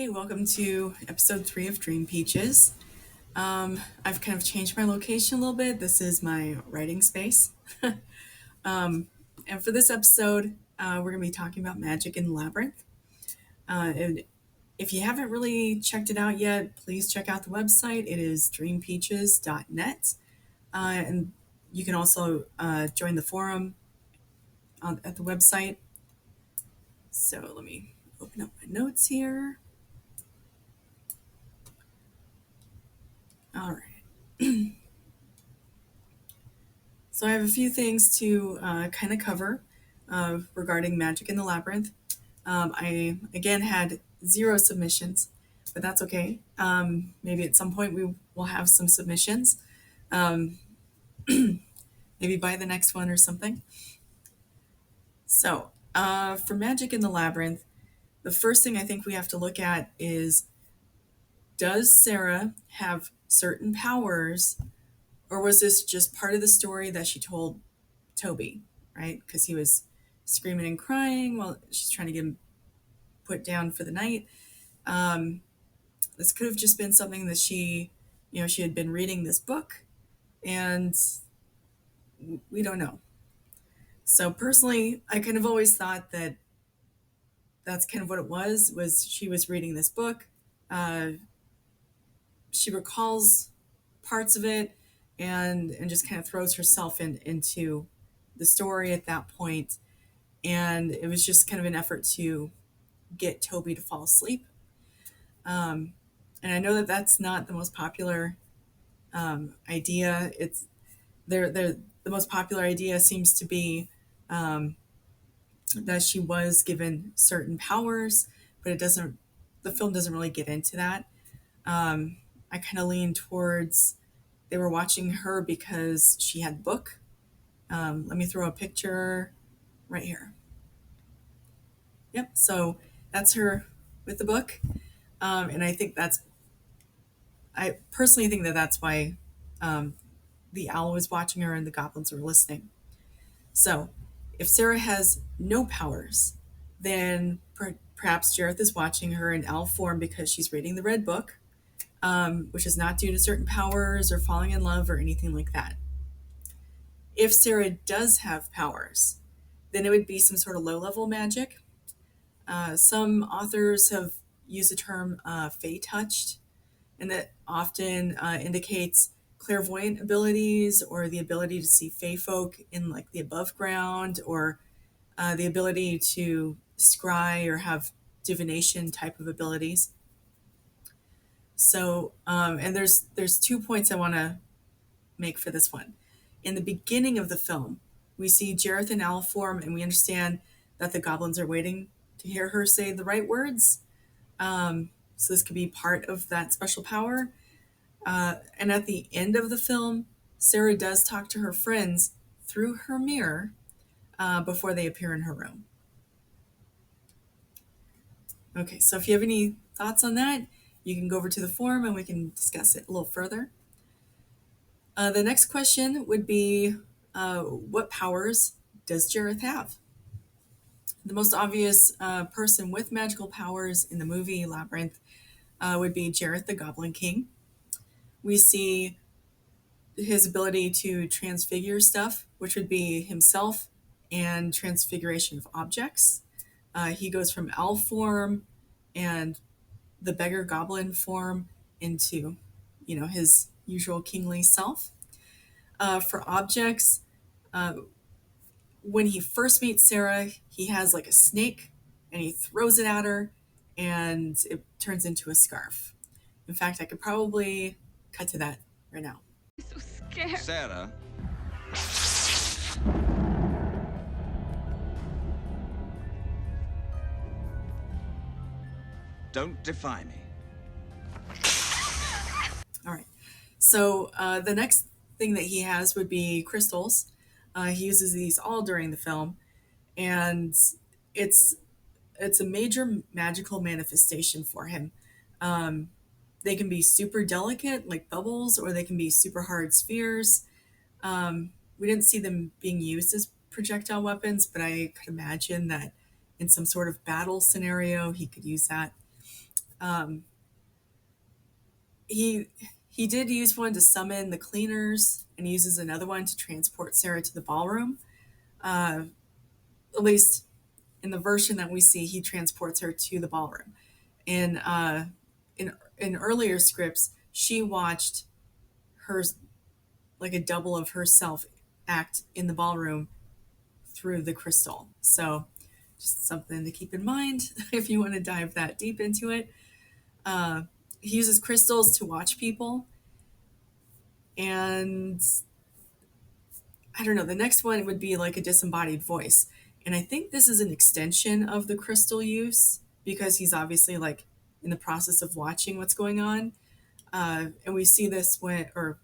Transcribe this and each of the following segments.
Hey, welcome to episode 3 of Dream Peaches. I've kind of changed my location a little bit. This is my writing space. And for this episode, we're going to be talking about magic in Labyrinth. And if you haven't really checked it out yet, please check out the website. It is dreampeaches.net. And you can also join the forum at the website. So let me open up my notes here. All right. So I have a few things to kind of cover regarding Magic in the Labyrinth. I, again, had 0 submissions, but that's okay. Maybe at some point we will have some submissions, maybe by the next one or something. So for Magic in the Labyrinth, the first thing I think we have to look at is, does Sarah have certain powers, or was this just part of the story that she told Toby, right? Because he was screaming and crying while she's trying to get him put down for the night. This could have just been something that she had been reading this book, and we don't know. So personally, I kind of always thought that that's kind of what it was she was reading this book. She recalls parts of it and just kind of throws herself into the story at that point. And it was just kind of an effort to get Toby to fall asleep. And I know that that's not the most popular idea. It's the most popular idea seems to be that she was given certain powers, but the film doesn't really get into that. I kind of lean towards they were watching her because she had the book. Let me throw a picture right here. Yep, so that's her with the book. And I personally think that that's why the owl was watching her and the goblins were listening. So if Sarah has no powers, then perhaps Jareth is watching her in owl form because she's reading the red book, which is not due to certain powers or falling in love or anything like that. If Sarah does have powers, then it would be some sort of low-level magic. Some authors have used the term fey-touched, and that often indicates clairvoyant abilities or the ability to see fey folk in like the above ground, or the ability to scry or have divination type of abilities. So, and there's 2 points I want to make for this one. In the beginning of the film, we see Jareth in owl form, and we understand that the goblins are waiting to hear her say the right words. So this could be part of that special power. And at the end of the film, Sarah does talk to her friends through her mirror before they appear in her room. Okay, so if you have any thoughts on that, you can go over to the forum and we can discuss it a little further. The next question would be, what powers does Jareth have? The most obvious person with magical powers in the movie Labyrinth would be Jareth the Goblin King. We see his ability to transfigure stuff, which would be himself, and transfiguration of objects. He goes from owl form and the beggar goblin form into, his usual kingly self. For objects, when he first meets Sarah, he has like a snake and he throws it at her and it turns into a scarf. In fact, I could probably cut to that right now. I'm so scared. Sarah. Don't defy me. All right. So the next thing that he has would be crystals. He uses these all during the film, and it's a major magical manifestation for him. They can be super delicate, like bubbles, or they can be super hard spheres. We didn't see them being used as projectile weapons, but I could imagine that in some sort of battle scenario, he could use that. Um, he he did use one to summon the cleaners, and uses another one to transport Sarah to the ballroom. Uh, at least in the version that we see, he transports her to the ballroom. In in earlier scripts, she watched her, like a double of herself, act in the ballroom through the crystal. So just something to keep in mind if you want to dive that deep into it. Uh, he uses crystals to watch people. And I don't know, the next one would be like a disembodied voice. And I think this is an extension of the crystal use because he's obviously like in the process of watching what's going on. And we see this when, or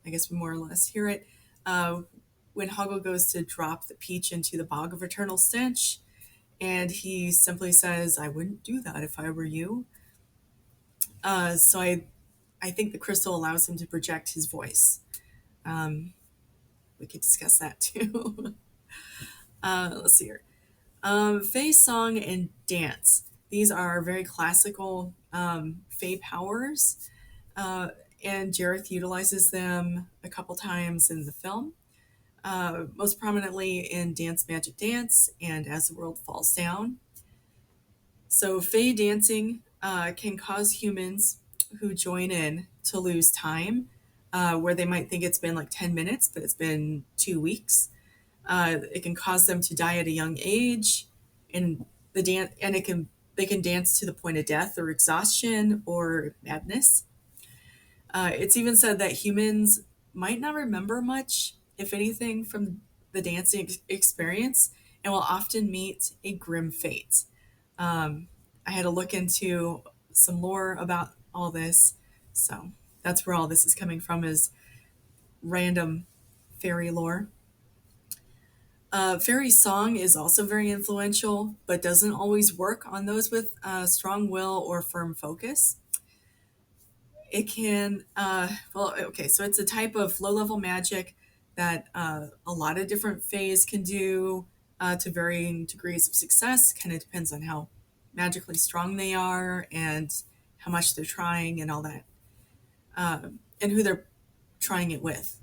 I guess we more or less hear it, when Hoggle goes to drop the peach into the bog of eternal stench. And he simply says, I wouldn't do that if I were you. So I think the crystal allows him to project his voice. We could discuss that too. Let's see here. Fae song and dance. These are very classical Fae powers, and Jareth utilizes them a couple times in the film. Most prominently in Dance Magic Dance and As the World Falls Down. So Fae dancing can cause humans who join in to lose time, where they might think it's been like 10 minutes, but it's been 2 weeks. It can cause them to die at a young age, and they can dance to the point of death or exhaustion or madness. It's even said that humans might not remember much, if anything, from the dancing experience, and will often meet a grim fate. I had to look into some lore about all this, so that's where all this is coming from, is random fairy lore. Fairy song is also very influential, but doesn't always work on those with strong will or firm focus. It can, so it's a type of low-level magic that a lot of different fays can do to varying degrees of success. Kind of depends on how magically strong they are and how much they're trying and all that, and who they're trying it with.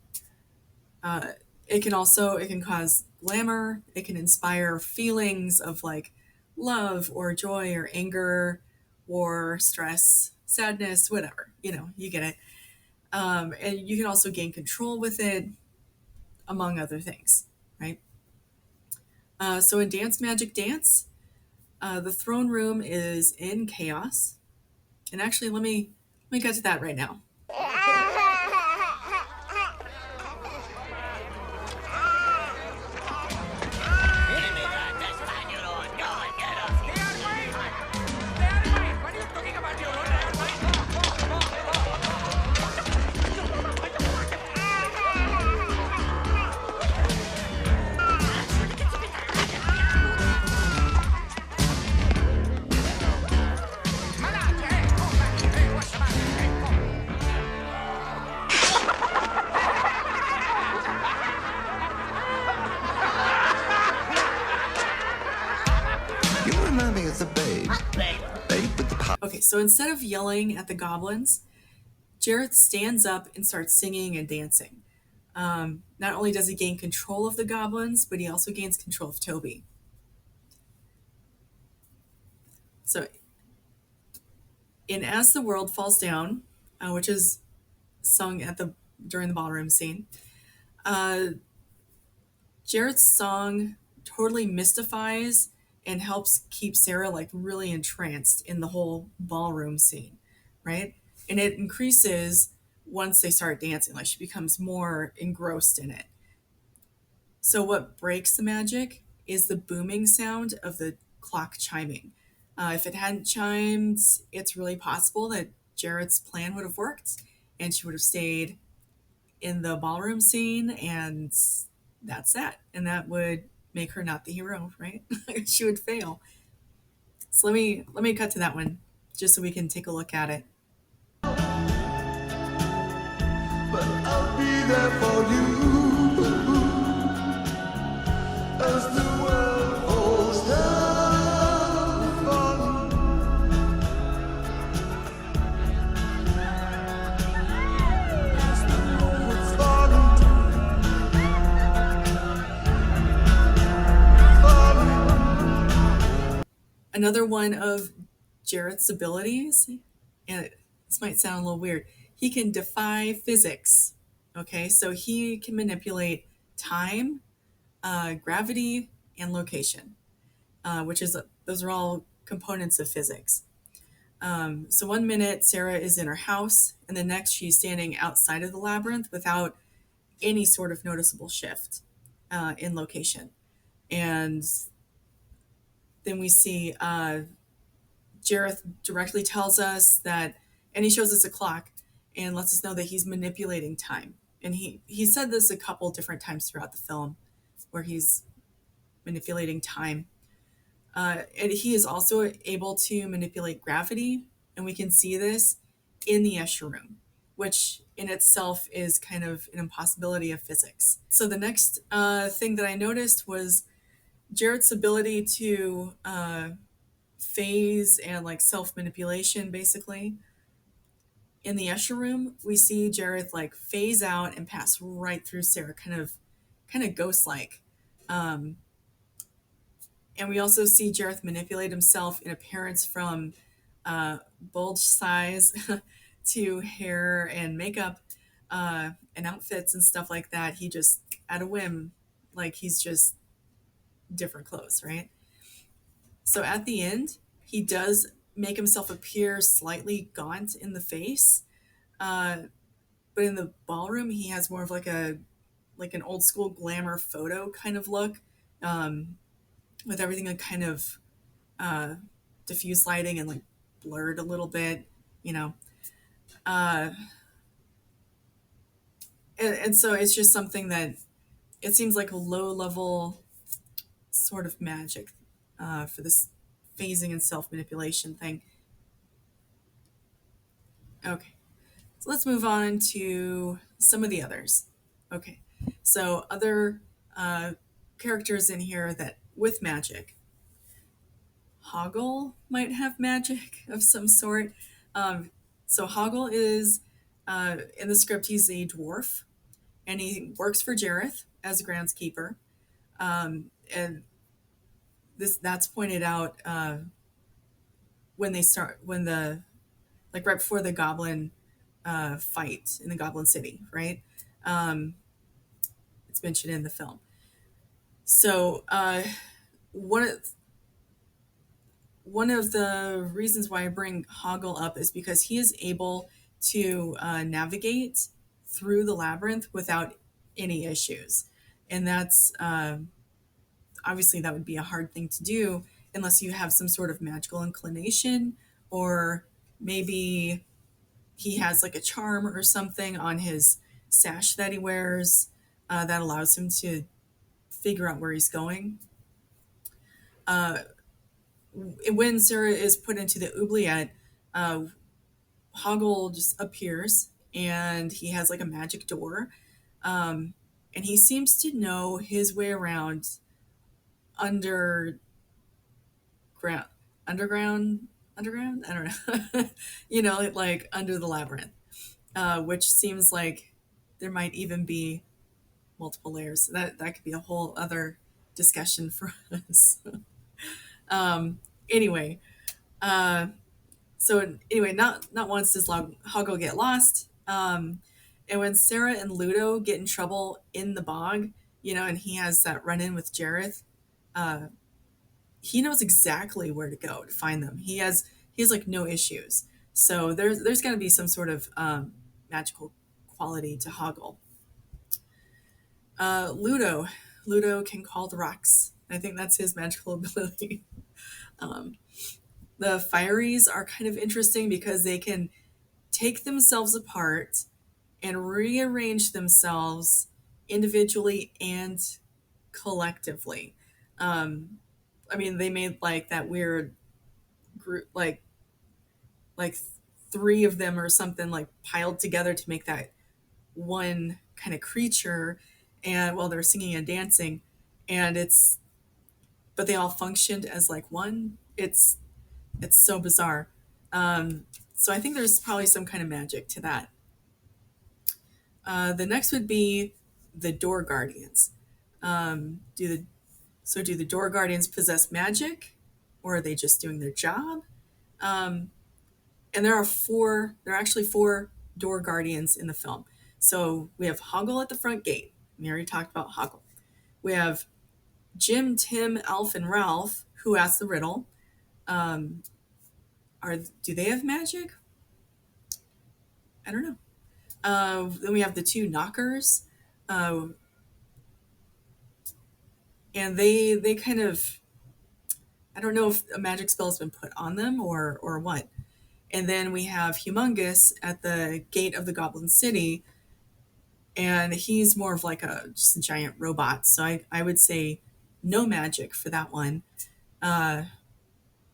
It can cause glamour. It can inspire feelings of like love or joy or anger or stress, sadness, whatever, you get it. And you can also gain control with it, among other things, right? So in Dance Magic Dance, the throne room is in chaos. And actually, let me get to that right now. Okay, so instead of yelling at the goblins, Jareth stands up and starts singing and dancing. Not only does he gain control of the goblins, but he also gains control of Toby. So in As the World Falls Down, which is sung during the ballroom scene, Jareth's song totally mystifies and helps keep Sarah like really entranced in the whole ballroom scene, right? And it increases once they start dancing, like she becomes more engrossed in it. So what breaks the magic is the booming sound of the clock chiming. If it hadn't chimed, it's really possible that Jareth's plan would have worked and she would have stayed in the ballroom scene, and that's that. And that would make her not the hero, right? She would fail. So let me cut to that one just so we can take a look at it. But I'll be there for you as the world falls down. Another one of Jareth's abilities, and this might sound a little weird, he can defy physics. Okay, so he can manipulate time, gravity, and location, which is those are all components of physics. So one minute Sarah is in her house, and the next she's standing outside of the labyrinth without any sort of noticeable shift in location. And then we see Jareth directly tells us that, and he shows us a clock and lets us know that he's manipulating time. And he said this a couple different times throughout the film, where he's manipulating time. And he is also able to manipulate gravity, and we can see this in the Escher room, which in itself is kind of an impossibility of physics. So the next thing that I noticed was Jareth's ability to phase and like self manipulation, basically. In the Escher room, we see Jareth like phase out and pass right through Sarah, kind of ghost like. Um, and we also see Jareth manipulate himself in appearance from bulge size to hair and makeup and outfits and stuff like that. He just, at a whim, like he's just different clothes, right? So at the end, he does make himself appear slightly gaunt in the face, uh, but in the ballroom, he has more of like an old school glamour photo kind of look, um, with everything like kind of uh, diffuse lighting and like blurred a little bit, you know. Uh, and so it's just something that it seems like a low level sort of magic for this phasing and self manipulation thing. Okay, so let's move on to some of the others. Okay, so other uh, characters in here that with magic. Hoggle might have magic of some sort. So Hoggle is in the script. He's a dwarf, and he works for Jareth as a groundskeeper. And that's pointed out when they start when the like right before the goblin fight in the Goblin City, right? Um, it's mentioned in the film. So one one of the reasons why I bring Hoggle up is because he is able to navigate through the labyrinth without any issues, and that's obviously that would be a hard thing to do unless you have some sort of magical inclination, or maybe he has like a charm or something on his sash that he wears that allows him to figure out where he's going. Uh, when Sarah is put into the oubliette, uh, Hoggle just appears and he has like a magic door. And he seems to know his way around underground, underground, underground. I don't know, like under the labyrinth, which seems like there might even be multiple layers. That could be a whole other discussion for us. Anyway, uh, so anyway, not once does Hoggle get lost. And when Sarah and Ludo get in trouble in the bog, and he has that run in with Jareth, uh, he knows exactly where to go to find them. He has like no issues. So there's got to be some sort of magical quality to Hoggle. Ludo can call the rocks. I think that's his magical ability. Um, the Fireys are kind of interesting because they can take themselves apart and rearrange themselves individually and collectively. Um, I mean, they made like that weird group, like three of them or something like piled together to make that one kind of creature, and while they're singing and dancing, and but they all functioned as like one. It's so bizarre. So I think there's probably some kind of magic to that. The next would be the door guardians. Do the door guardians possess magic, or are they just doing their job? Um, and there are actually four door guardians in the film. So we have Hoggle at the front gate. We already talked about Hoggle. We have Jim, Tim, Elf, and Ralph, who asked the riddle. Um, do they have magic? I don't know. Then we have the two knockers, uh, and they kind of, I don't know if a magic spell has been put on them or what. And then we have Humongous at the gate of the Goblin City, and he's more of like a just a giant robot. So I would say no magic for that one. Uh,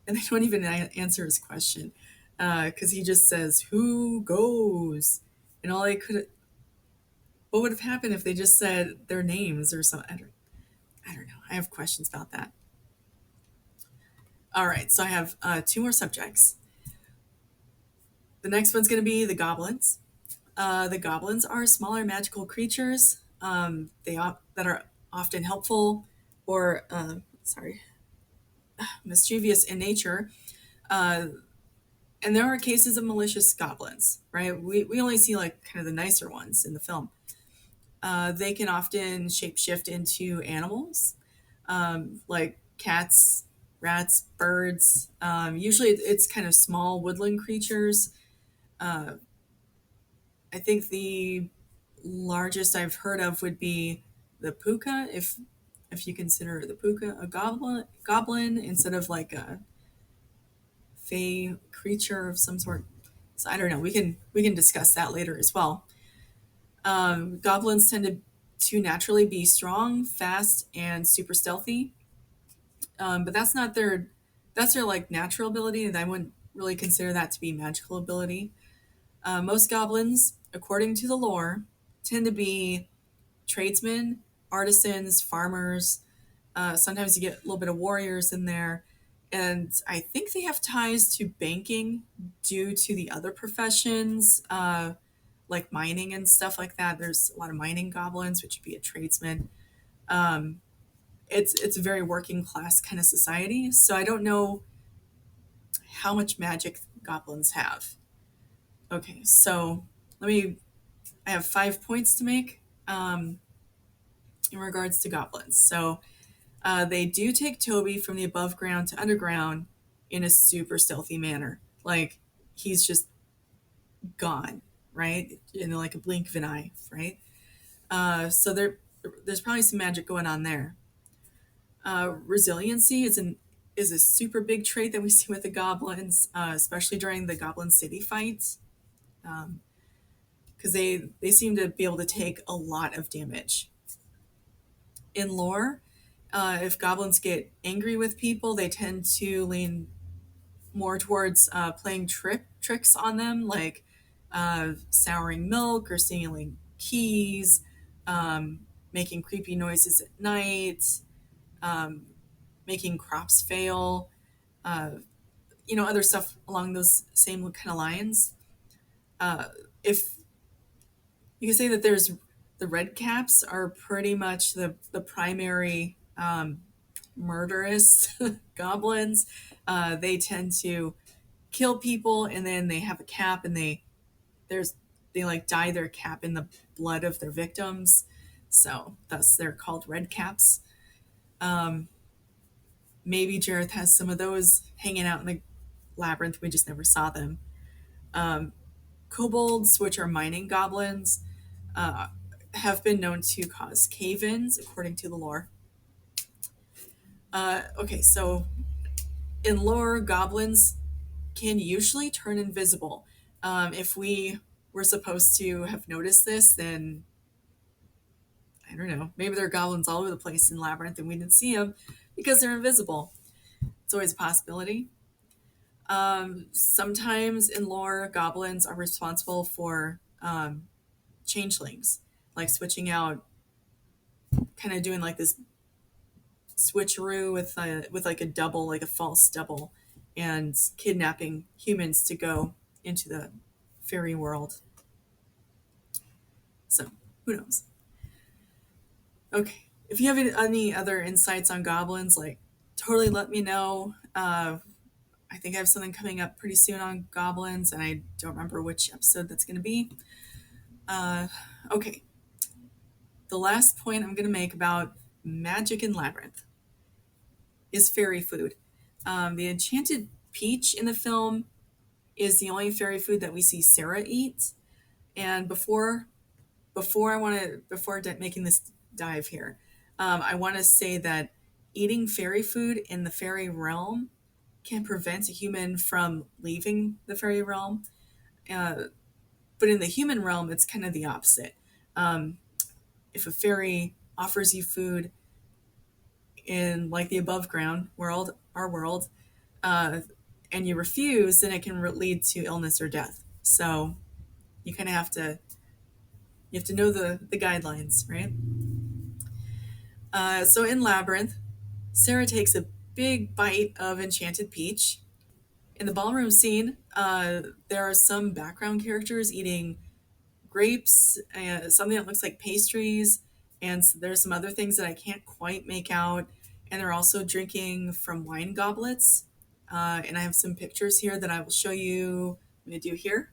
and they don't even answer his question because he just says, "Who goes?" And all they could, what would have happened if they just said their names or something? I don't know. I have questions about that. All right, so I have two more subjects. The next one's going to be the goblins. The goblins are smaller magical creatures. That are often helpful or mischievous in nature. Uh, and there are cases of malicious goblins, right? We only see like kind of the nicer ones in the film. They can often shapeshift into animals, like cats, rats, birds. Usually it's kind of small woodland creatures. Uh, I think the largest I've heard of would be the puka, if you consider the puka a goblin instead of like a fey creature of some sort. So I don't know. We can discuss that later as well. Goblins tend to naturally be strong, fast, and super stealthy. But that's their like natural ability, and I wouldn't really consider that to be magical ability. Most goblins, according to the lore, tend to be tradesmen, artisans, farmers. Sometimes you get a little bit of warriors in there. And I think they have ties to banking due to the other professions, like mining and stuff like that. There's a lot of mining goblins, which would be a tradesman. Um, it's a very working class kind of society. So I don't know how much magic goblins have. Okay, so let me. I have 5 points to make in regards to goblins. So they do take Toby from the above ground to underground in a super stealthy manner. Like he's just gone, right? In like a blink of an eye, right? So there's probably some magic going on there. Resiliency is a super big trait that we see with the goblins, especially during the Goblin City fights, because they seem to be able to take a lot of damage. In lore, if goblins get angry with people, they tend to lean more towards playing tricks on them, like souring milk or stealing keys, making creepy noises at night, um, making crops fail, uh, other stuff along those same kind of lines. If you can say that there's the red caps are pretty much the primary murderous goblins. They tend to kill people and then they have a cap and there's they like dye their cap in the blood of their victims. So thus they're called red caps. Um, Maybe Jareth has some of those hanging out in the labyrinth. We just never saw them. Um, Kobolds, which are mining goblins, uh, have been known to cause cave-ins, according to the lore. Okay, so in lore, goblins can usually turn invisible. If we were supposed to have noticed this, then I don't know. Maybe there are goblins all over the place in Labyrinth and we didn't see them because they're invisible. It's always a possibility. Sometimes in lore, goblins are responsible for changelings, like switching out, kind of doing like this switcheroo with like a double, like a false double, and kidnapping humans to go into the fairy world. So who knows? Okay, if you have any other insights on goblins, like totally let me know. I think I have something coming up pretty soon on goblins, and I don't remember which episode that's going to be. Uh, okay, the last point I'm going to make about magic in Labyrinth is fairy food. The enchanted peach in the film is the only fairy food that we see Sarah eat. And before making this dive here, I want to say that eating fairy food in the fairy realm can prevent a human from leaving the fairy realm. Uh, but in the human realm, it's kind of the opposite. Um, if a fairy offers you food in like the above ground world, our world, uh, and you refuse, then it can lead to illness or death. So you kind of have to know the guidelines, right? So in Labyrinth, Sarah takes a big bite of enchanted peach. In the ballroom scene, there are some background characters eating grapes, something that looks like pastries, and there's some other things that I can't quite make out. And they're also drinking from wine goblets. And I have some pictures here that I will show you. I'm going to do here.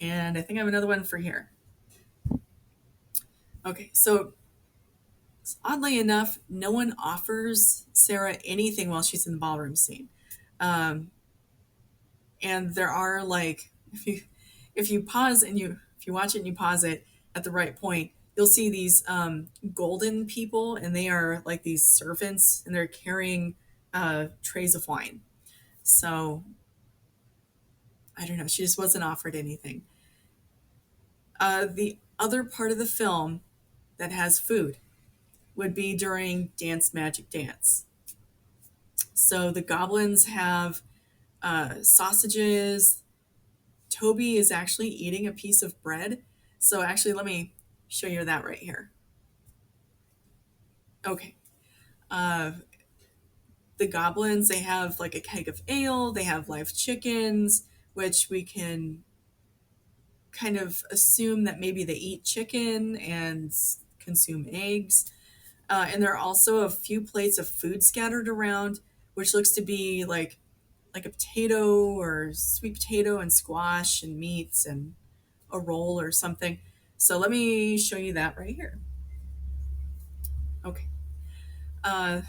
And I think I have another one for here. Okay, so oddly enough, no one offers Sarah anything while she's in the ballroom scene. Um, and there are like, if you pause and if you watch it and you pause it at the right point, you'll see these golden people, and they are like these servants, and they're carrying trays of wine. So I don't know. She just wasn't offered anything. The other part of the film that has food would be during Dance Magic Dance. So the goblins have sausages. Toby is actually eating a piece of bread. So actually, let me show you that right here. Okay. Uh, the goblins, they have like a keg of ale. They have live chickens, which we can kind of assume that maybe they eat chicken and consume eggs. And there are also a few plates of food scattered around, which looks to be like a potato or sweet potato and squash and meats and a roll or something. So let me show you that right here. Okay. Uh,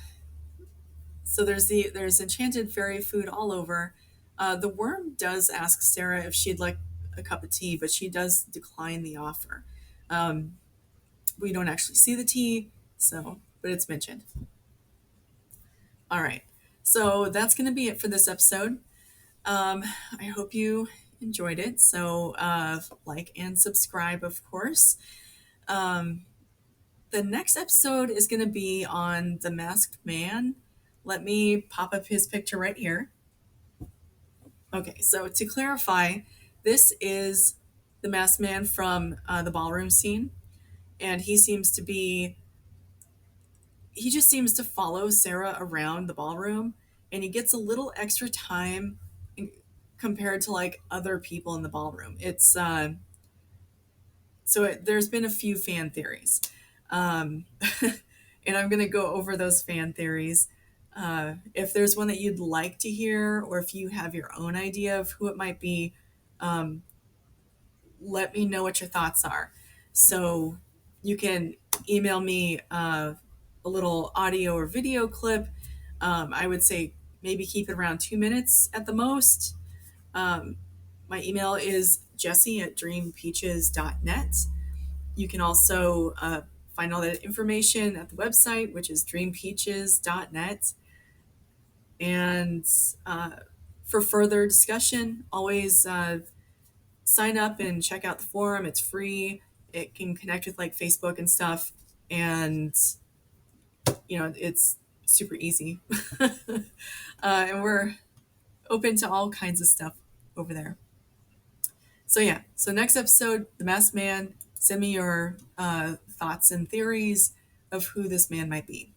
so there's enchanted fairy food all over. The worm does ask Sarah if she'd like a cup of tea, but she does decline the offer. Um, we don't actually see the tea, so but it's mentioned. All right. So that's going to be it for this episode. I hope you enjoyed it. So like and subscribe, of course. Um, the next episode is going to be on the Masked Man. Let me pop up his picture right here. Okay, so to clarify, this is the Masked Man from the ballroom scene, and he just seems to follow Sarah around the ballroom, and he gets a little extra time compared to like other people in the ballroom. There's been a few fan theories, um, and I'm going to go over those fan theories. If there's one that you'd like to hear, or if you have your own idea of who it might be, um, let me know what your thoughts are. So you can email me a little audio or video clip. I would say maybe keep it around 2 minutes at the most. Um, my email is jessie@dreampeaches.net. You can also find all that information at the website, which is dreampeaches.net. And for further discussion, always sign up and check out the forum. It's free. It can connect with like Facebook and stuff. And, it's super easy. And we're open to all kinds of stuff over there. So yeah, so next episode, The Masked Man. Send me your thoughts and theories of who this man might be.